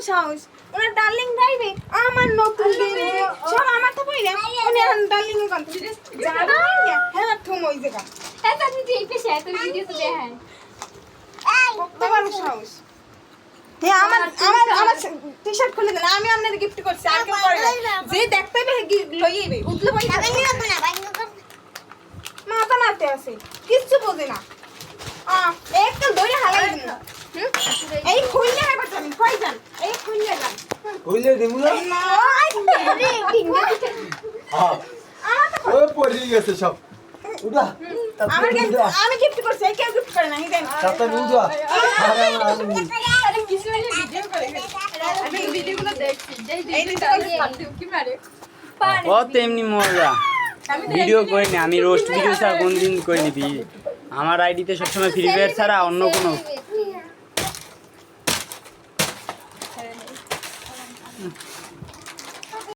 সাহস ওনার ডার্লিং ড্রাইভে আমার নতুন গেঞ্জি সব আমার তো পইরা উনি এখন ডার্লিং এর কথা জানা হ্যাঁ থম ওই জায়গা এটা দিদি এই পেশে এত ভিডিও তো দেখায় তোমার সাহস হ্যাঁ আমার আমার আমার টি-শার্ট খুলে দেন আমি আপনাদের গিফট করছি আর কেউ করে না যে দেখতে হবে লইয়েবে উঠলে পড়ি মাথা মারতে আছে কিচ্ছু বোঝে না একটা দড়ি হালাই দিন এই খুললে একবার যাবেন কই যান এই খুললে যান কইলে দিমু না ও পড়ি গেছে সব উড়া আমি গিফট করছি এই কেউ গিফট করে না হি দেন তাতে বুঝা আরে কিছু মানে ভিডিও করে আমি ভিডিওগুলো দেখছি এই দিনটা কি মারে ও তেমনি মজা ভিডিও করিনি আমি রোস্ট ভিডিও ছাড়া কোনদিন করিনি আমার আইডিতে সবসময় ফ্রি ফায়ার ছাড়া অন্য কোনো